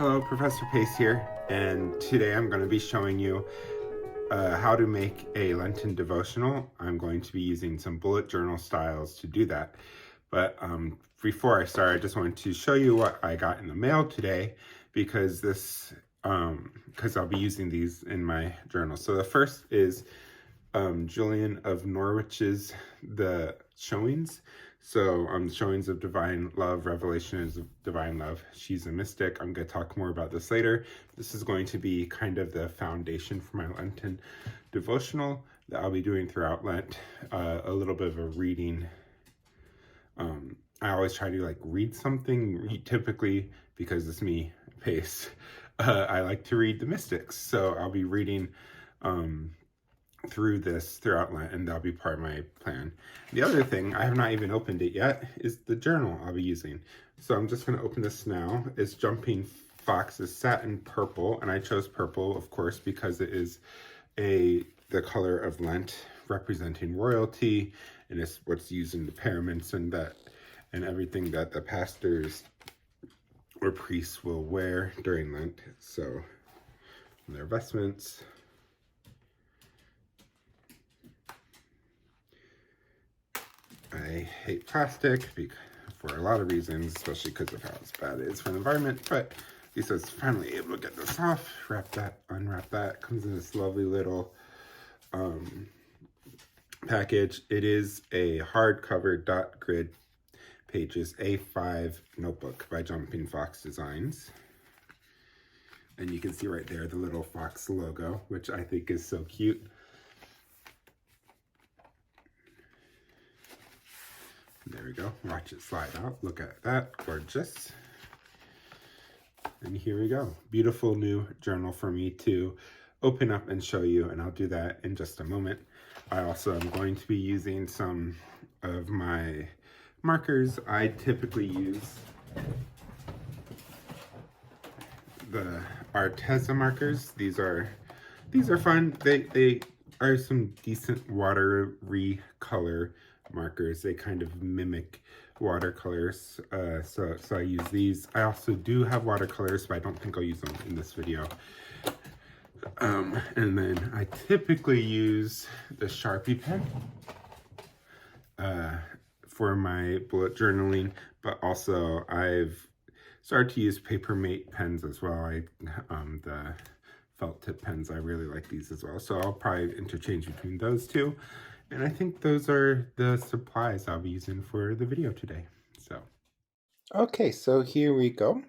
Hello, Professor Pace here, and today I'm going to be showing you how to make a Lenten devotional. I'm going to be using some bullet journal styles to do that. But before I start, I just wanted to show you what I got in the mail today because I'll be using these in my journal. So the first is Julian of Norwich's The Showings. So Showings of Divine Love, Revelations of Divine Love. She's a mystic. I'm going to talk more about this later. This is going to be kind of the foundation for my Lenten devotional that I'll be doing throughout Lent. A little bit of a reading. I always try to read something, typically, because it's me, Pace. I like to read the mystics. So I'll be reading through this throughout Lent, and that'll be part of my plan. The other thing, I have not even opened it yet, is the journal I'll be using. So I'm just going to open this now. It's Jumping Fox's Satin Purple, and I chose purple, of course, because it is the color of Lent, representing royalty, and it's what's used in the paraments and everything that the pastors or priests will wear during Lent. So their vestments. I hate plastic for a lot of reasons, especially because of how bad it is for the environment, but at least I was finally able to get this off, unwrap that. Comes in this lovely little package. It is a hardcover dot grid pages A5 notebook by Jumping Fox Designs. And you can see right there the little fox logo, which I think is so cute. There we go. Watch it slide out. Look at that. Gorgeous. And here we go. Beautiful new journal for me to open up and show you, and I'll do that in just a moment. I also am going to be using some of my markers. I typically use the Arteza markers. These are fun. They are some decent watery color markers. They kind of mimic watercolors, so I use these. I also do have watercolors, but I don't think I'll use them in this video. And then I typically use the Sharpie pen for my bullet journaling, but also I've started to use Papermate pens as well. The felt tip pens, I really like these as well, so I'll probably interchange between those two. And I think those are the supplies I'll be using for the video today. Okay, so here we go.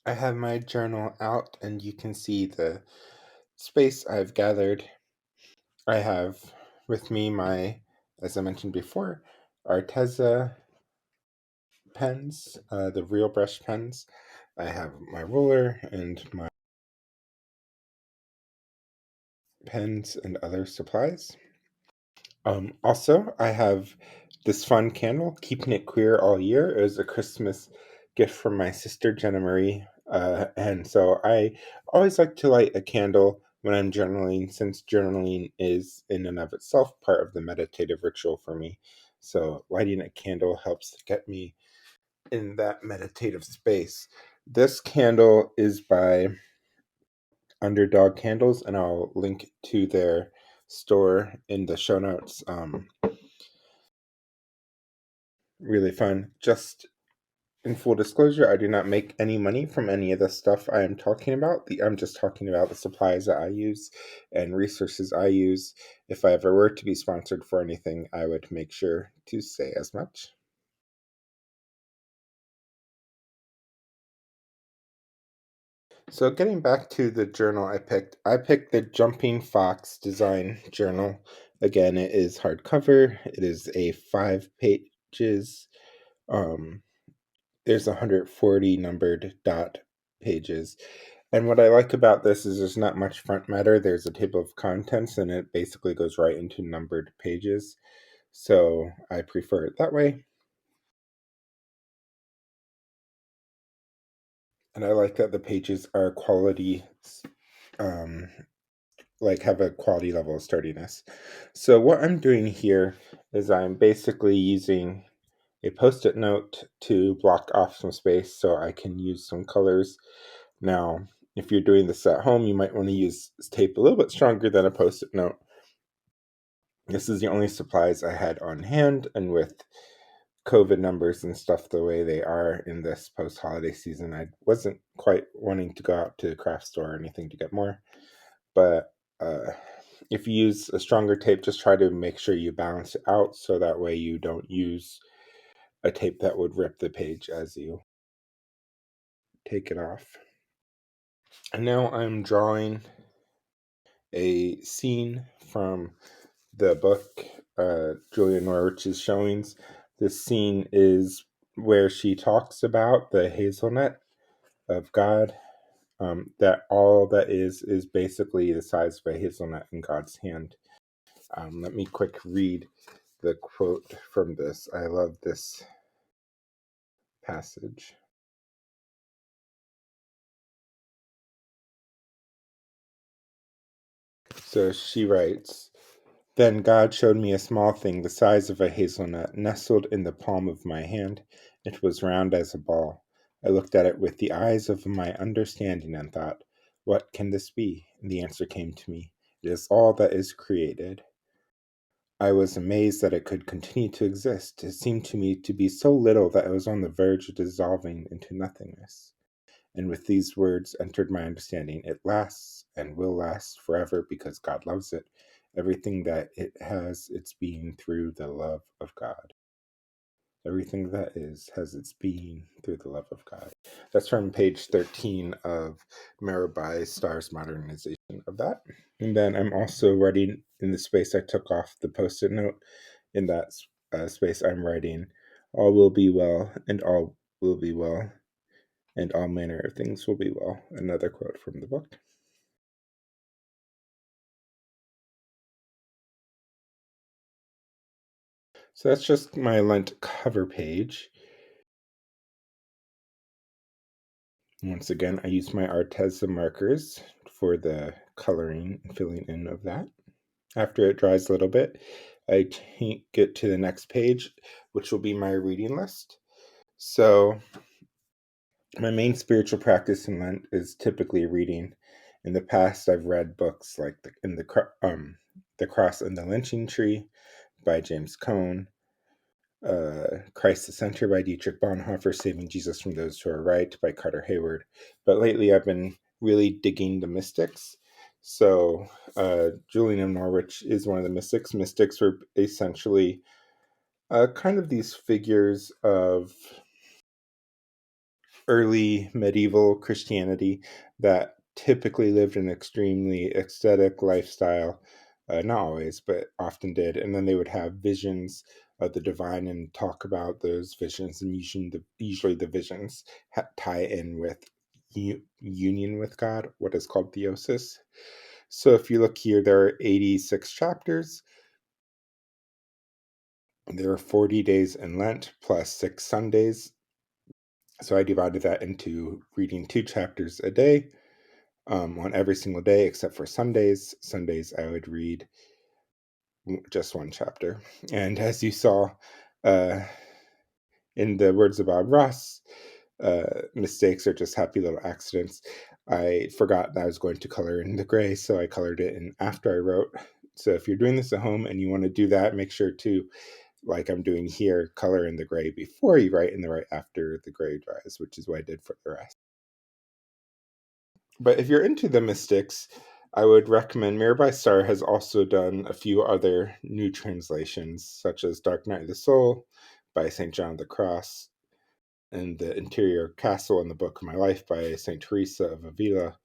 I have my journal out, and you can see the space I've gathered. I have with me as I mentioned before, Arteza pens, the real brush pens. I have my ruler and my pens and other supplies. Also, I have this fun candle, Keeping It Queer All Year. It was a Christmas gift from my sister, Jenna Marie. And so I always like to light a candle when I'm journaling, since journaling is in and of itself part of the meditative ritual for me. So lighting a candle helps get me in that meditative space. This candle is by Underdog Candles, and I'll link to their store in the show notes. Really fun. Just in full disclosure, I do not make any money from any of the stuff I am talking about. I'm just talking about the supplies that I use and resources I use. If I ever were to be sponsored for anything, I would make sure to say as much. So getting back to the journal I picked the Jumping Fox Design Journal. Again, it is hardcover. It is a 5 pages. There's 140 numbered dot pages. And what I like about this is there's not much front matter. There's a table of contents, and it basically goes right into numbered pages. So I prefer it that way. And I like that the pages are quality, have a quality level of sturdiness. So what I'm doing here is I'm basically using a post-it note to block off some space so I can use some colors. Now, if you're doing this at home, you might want to use tape a little bit stronger than a post-it note. This is the only supplies I had on hand, and with COVID numbers and stuff the way they are in this post-holiday season, I wasn't quite wanting to go out to the craft store or anything to get more. But if you use a stronger tape, just try to make sure you balance it out so that way you don't use a tape that would rip the page as you take it off. And now I'm drawing a scene from the book Julian of Norwich's Showings. This scene is where she talks about the hazelnut of God. That all that is basically the size of a hazelnut in God's hand. Let me quick read the quote from this. I love this passage. So she writes, "Then God showed me a small thing the size of a hazelnut nestled in the palm of my hand. It was round as a ball. I looked at it with the eyes of my understanding and thought, 'What can this be?' And the answer came to me, 'It is all that is created.' I was amazed that it could continue to exist. It seemed to me to be so little that it was on the verge of dissolving into nothingness. And with these words entered my understanding, it lasts and will last forever because God loves it. Everything that it has its being through the love of God. Everything that is has its being through the love of God." That's from page 13 of Marabai, Starr's modernization of that. And then I'm also writing in the space I took off the post-it note. In that space, I'm writing, "All will be well, and all will be well, and all manner of things will be well." Another quote from the book. So that's just my Lent cover page. Once again, I use my Arteza markers for the coloring and filling in of that. After it dries a little bit, I take it to the next page, which will be my reading list. So my main spiritual practice in Lent is typically reading. In the past, I've read books like The Cross and the Lynching Tree by James Cone, Christ the Center by Dietrich Bonhoeffer, Saving Jesus from Those Who Are Right by Carter Hayward. But lately I've been really digging the mystics. So Julian of Norwich is one of the mystics. Mystics were essentially kind of these figures of early medieval Christianity that typically lived an extremely ecstatic lifestyle. Not always, but often did. And then they would have visions of the divine and talk about those visions. And usually the visions tie in with union with God, what is called theosis. So if you look here, there are 86 chapters. There are 40 days in Lent plus 6 Sundays. So I divided that into reading 2 chapters a day on every single day except for Sundays. Sundays I would read just 1 chapter. And as you saw uh, in the words of Bob Ross, mistakes are just happy little accidents. I forgot that I was going to color in the gray, so I colored it in after I wrote. So if you're doing this at home and you want to do that, make sure to, like I'm doing here, color in the gray before you write and the right after the gray dries, which is what I did for the rest. But if you're into the mystics, I would recommend Mirabai Starr has also done a few other new translations, such as Dark Night of the Soul by St. John of the Cross, and The Interior Castle and the Book of My Life by St. Teresa of Avila.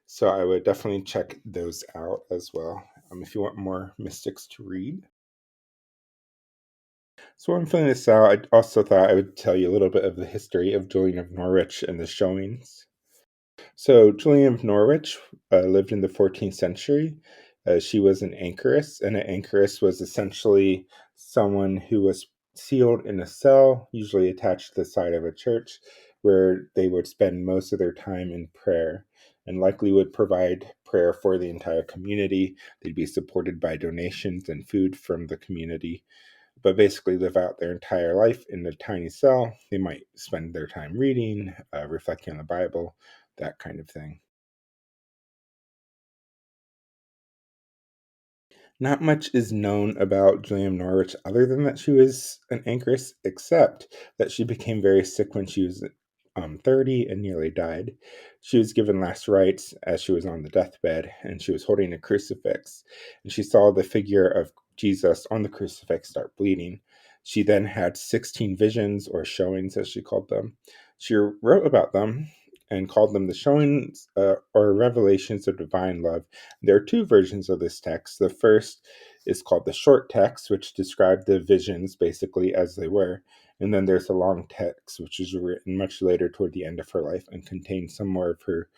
So I would definitely check those out as well if you want more mystics to read. So while I'm filling this out, I also thought I would tell you a little bit of the history of Julian of Norwich and the showings. So Julian of Norwich lived in the 14th century. She was an anchoress, and an anchoress was essentially someone who was sealed in a cell, usually attached to the side of a church, where they would spend most of their time in prayer and likely would provide prayer for the entire community. They'd be supported by donations and food from the community. but basically live out their entire life in a tiny cell. They might spend their time reading, reflecting on the Bible, that kind of thing. Not much is known about Julian of Norwich other than that she was an anchoress, except that she became very sick when she was 30 and nearly died. She was given last rites as she was on the deathbed, and she was holding a crucifix. And she saw the figure of Jesus on the crucifix start bleeding. She then had 16 visions, or showings as she called them. She wrote about them and called them the showings or revelations of divine love. There are two versions of this text. The first is called the short text, which described the visions basically as they were. And then there's a long text, which was written much later toward the end of her life and contains some more of her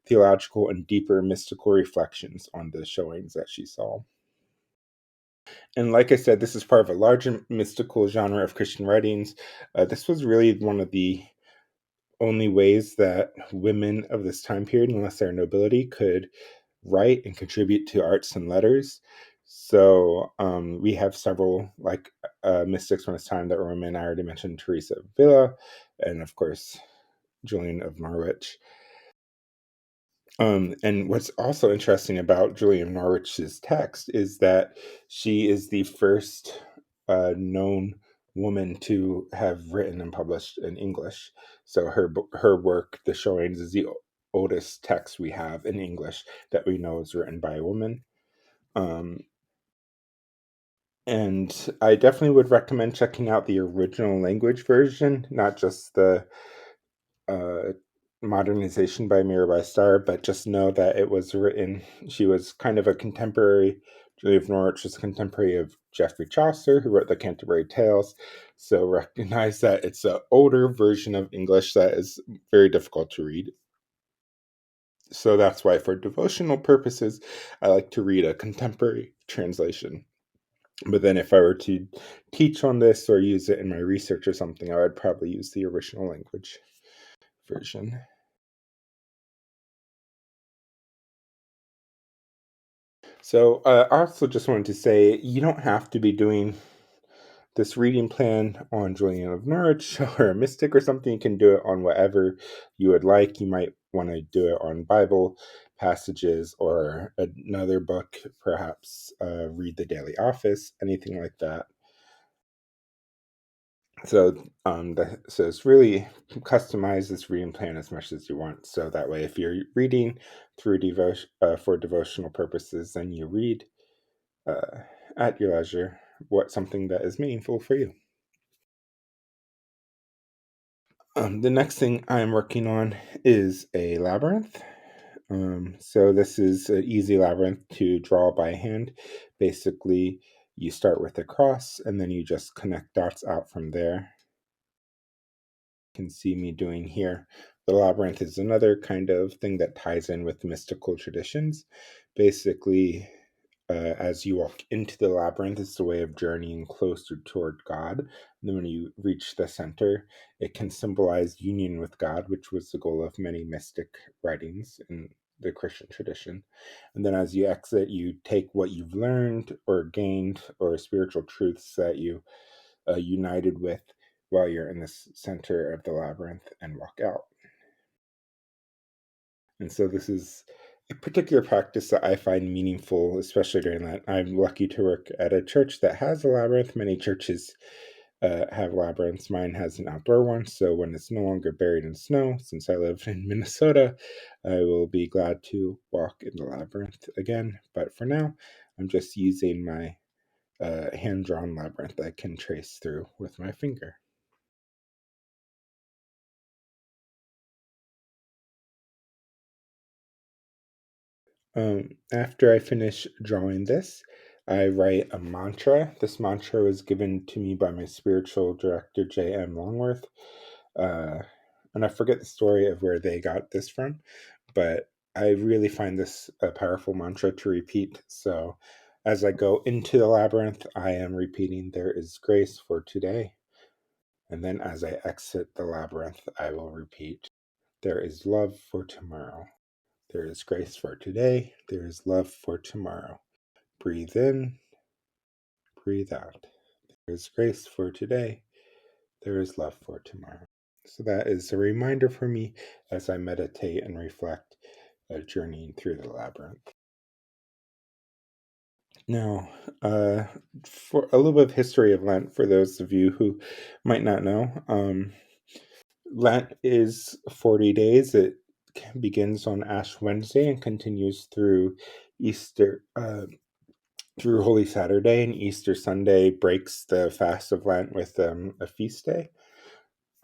theological and deeper mystical reflections on the showings that she saw. And like I said, this is part of a larger mystical genre of Christian writings. This was really one of the only ways that women of this time period, unless they're nobility, could write and contribute to arts and letters. So we have several mystics from this time that were women. I already mentioned Teresa of Avila, and of course Julian of Norwich. And what's also interesting about Julian of Norwich's text is that she is the first known woman to have written and published in English. So her work, The Showings, is the oldest text we have in English that we know is written by a woman. And I definitely would recommend checking out the original language version, not just the uh, modernization by Mirabai Starr, but just know that it was written. She was kind of a contemporary. Julian of Norwich was a contemporary of Geoffrey Chaucer, who wrote the Canterbury Tales. So recognize that it's an older version of English that is very difficult to read. So that's why, for devotional purposes, I like to read a contemporary translation. But then if I were to teach on this or use it in my research or something, I would probably use the original language version. So I also just wanted to say you don't have to be doing this reading plan on Julian of Norwich or a mystic or something. You can do it on whatever you would like. You might want to do it on Bible passages or another book, perhaps read the Daily Office, anything like that. So it's really customize this reading plan as much as you want. So that way, if you're reading through devotion for devotional purposes, then you read uh, at your leisure something that is meaningful for you. The next thing I'm working on is a labyrinth. So this is an easy labyrinth to draw by hand. Basically, you start with a cross and then you just connect dots out from there. Can see me doing here. The labyrinth is another kind of thing that ties in with mystical traditions. Basically, as you walk into the labyrinth, it's a way of journeying closer toward God. And then when you reach the center, it can symbolize union with God, which was the goal of many mystic writings in the Christian tradition. And then as you exit, you take what you've learned or gained or spiritual truths that you united with while you're in the center of the labyrinth and walk out. And so this is a particular practice that I find meaningful, especially during that. I'm lucky to work at a church that has a labyrinth. Many churches have labyrinths. Mine has an outdoor one. So when it's no longer buried in snow, since I live in Minnesota, I will be glad to walk in the labyrinth again. But for now, I'm just using my hand-drawn labyrinth that I can trace through with my finger. After I finish drawing this, I write a mantra. This mantra was given to me by my spiritual director, J.M. Longworth. Uh, and I forget the story of where they got this from, but I really find this a powerful mantra to repeat. So as I go into the labyrinth, I am repeating, "There is grace for today." And then as I exit the labyrinth, I will repeat, "There is love for tomorrow." There is grace for today. There is love for tomorrow. Breathe in, breathe out. is grace for today. There is love for tomorrow. So that is a reminder for me as I meditate and reflect, journeying through the labyrinth. Now, for a little bit of history of Lent, for those of you who might not know, Lent is 40 days. It begins on Ash Wednesday and continues through Easter, through Holy Saturday, and Easter Sunday breaks the fast of Lent with a feast day.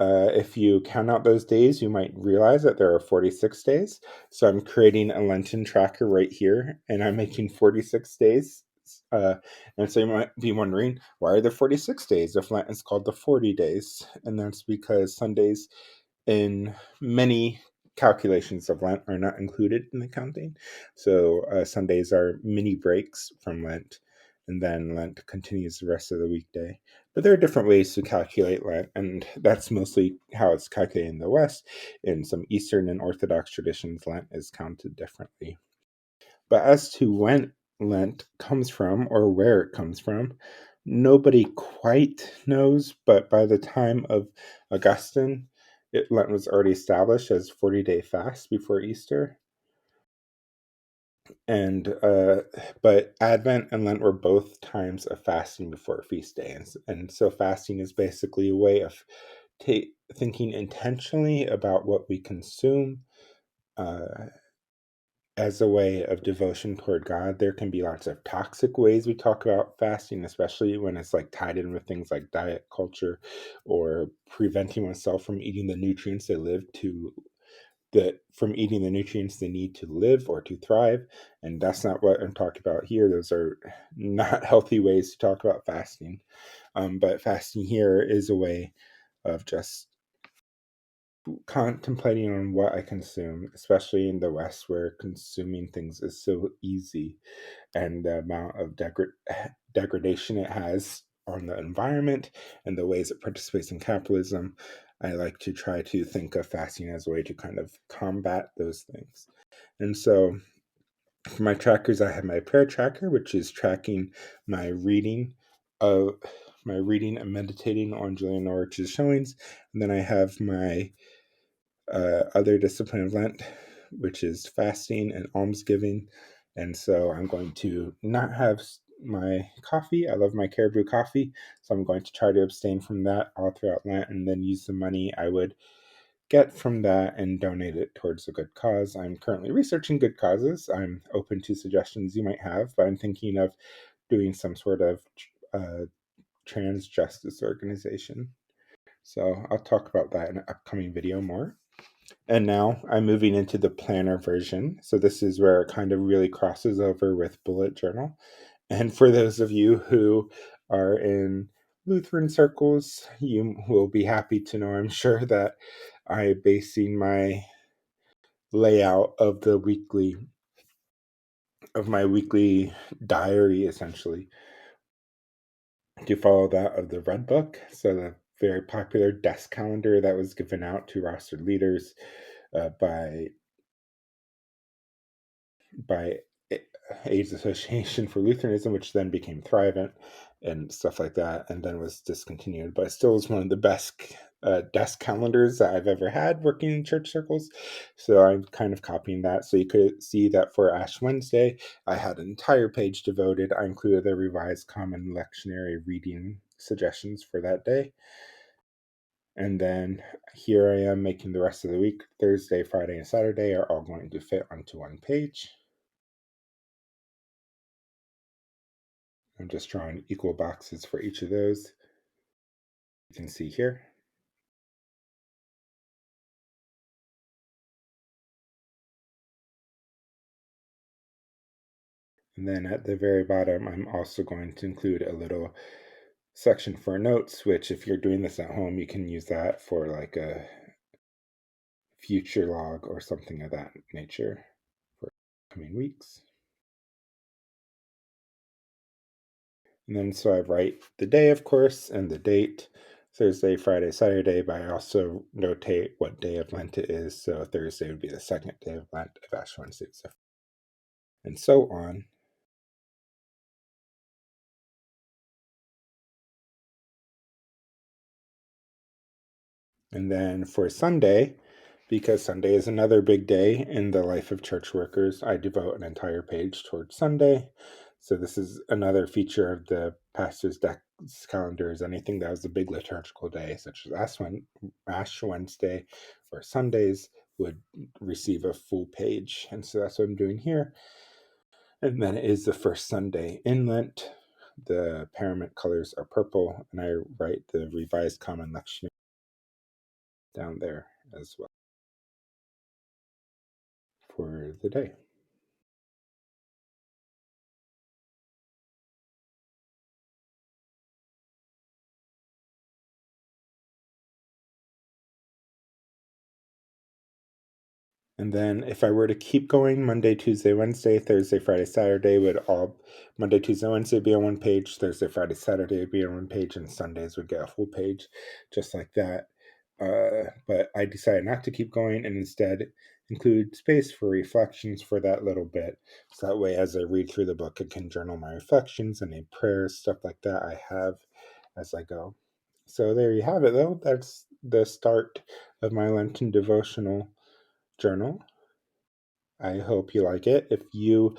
If you count out those days, you might realize that there are 46 days. So I'm creating a Lenten tracker right here, and I'm making 46 days. And so you might be wondering, why are there 46 days if Lent is called the 40 days? And that's because Sundays in many calculations of Lent are not included in the counting. So Sundays are mini breaks from Lent, and then Lent continues the rest of the weekday. But there are different ways to calculate Lent, and that's mostly how it's calculated in the West. In some Eastern and Orthodox traditions, Lent is counted differently. But as to when Lent comes from or where it comes from, nobody quite knows. But by the time of Augustine, Lent was already established as 40-day fast before Easter. And but Advent and Lent were both times of fasting before a feast day, and so fasting is basically a way of thinking intentionally about what we consume, uh, as a way of devotion toward God. There can be lots of toxic ways we talk about fasting, especially when it's like tied in with things like diet culture or preventing oneself from eating the nutrients they live to from eating the nutrients they need to live or to thrive. And that's not what I'm talking about here. Those are not healthy ways to talk about fasting. But fasting here is a way of just contemplating on what I consume, especially in the West where consuming things is so easy, and the amount of degradation it has on the environment and the ways it participates in capitalism. I like to try to think of fasting as a way to kind of combat those things. And so for my trackers, I have my prayer tracker, which is tracking my reading of and meditating on Julian of Norwich's showings. And then I have my other discipline of Lent, which is fasting and almsgiving. And so I'm going to not have my coffee. I love my caribou coffee. So I'm going to try to abstain from that all throughout Lent, and then use the money I would get from that and donate it towards a good cause. I'm currently researching good causes. I'm open to suggestions you might have, but I'm thinking of doing some sort of trans justice organization. So I'll talk about that in an upcoming video more. And now I'm moving into the planner version. So this is where it kind of really crosses over with bullet journal. And for those of you who are in Lutheran circles, you will be happy to know, I'm sure, that I'm basing my layout of my weekly diary essentially to follow that of the Red Book. So the very popular desk calendar that was given out to rostered leaders by by AIDS Association for Lutheranism, which then became Thrivent and stuff like that, and then was discontinued. But it still is one of the best desk calendars that I've ever had working in church circles. So I'm kind of copying that. So you could see that for Ash Wednesday, I had an entire page devoted. I included the Revised Common Lectionary reading suggestions for that day. And then here I am making the rest of the week. Thursday, Friday, and Saturday are all going to fit onto one page. I'm just drawing equal boxes for each of those. You can see here. And then at the very bottom, I'm also going to include a little section for notes, which if you're doing this at home, you can use that for like a future log or something of that nature for coming weeks. And then so I write the day, of course, and the date, Thursday, Friday, Saturday, but I also notate what day of Lent it is. So Thursday would be the second day of Lent, if Ash Wednesday, and so on. And then for Sunday, because Sunday is another big day in the life of church workers, I devote an entire page towards Sunday. So this is another feature of the pastor's desk calendars. Anything that was a big liturgical day, such as Ash Wednesday or Sundays, would receive a full page. And so that's what I'm doing here. And then it is the first Sunday in Lent. The parament colors are purple, and I write the Revised Common Lectionary down there as well for the day. And then if I were to keep going, Monday, Tuesday, Wednesday, Thursday, Friday, Saturday would all, Monday, Tuesday, Wednesday be on one page, Thursday, Friday, Saturday would be on one page, and Sundays would get a full page, just like that. But I decided not to keep going and instead include space for reflections for that little bit. So that way, as I read through the book, I can journal my reflections and any prayers, stuff like that I have as I go. So there you have it, though. That's the start of my Lenten devotional journal. I hope you like it. If you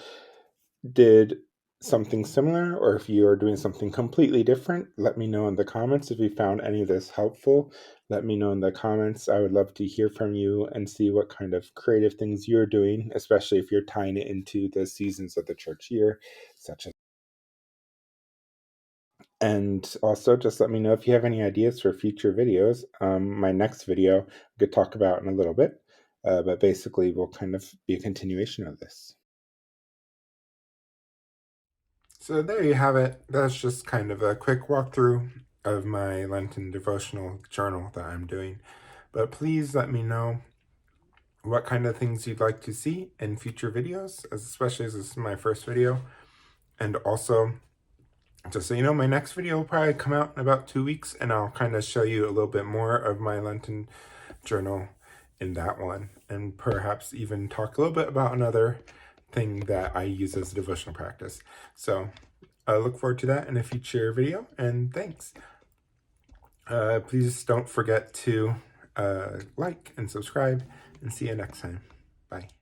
did something similar or if you are doing something completely different, let me know in the comments. If you found any of this helpful, let me know in the comments. I would love to hear from you and see what kind of creative things you're doing, especially if you're tying it into the seasons of the church year, such as. And also just let me know if you have any ideas for future videos. My next video I could talk about in a little bit, but basically will kind of be a continuation of this. So there you have it. That's just kind of a quick walkthrough of my Lenten devotional journal that I'm doing. But please let me know what kind of things you'd like to see in future videos, especially as this is my first video. And also, just so you know, my next video will probably come out in about 2 weeks, and I'll kind of show you a little bit more of my Lenten journal in that one, and perhaps even talk a little bit about another thing that I use as a devotional practice. So I look forward to that in a future video, and thanks. Please don't forget to like and subscribe, and see you next time. Bye.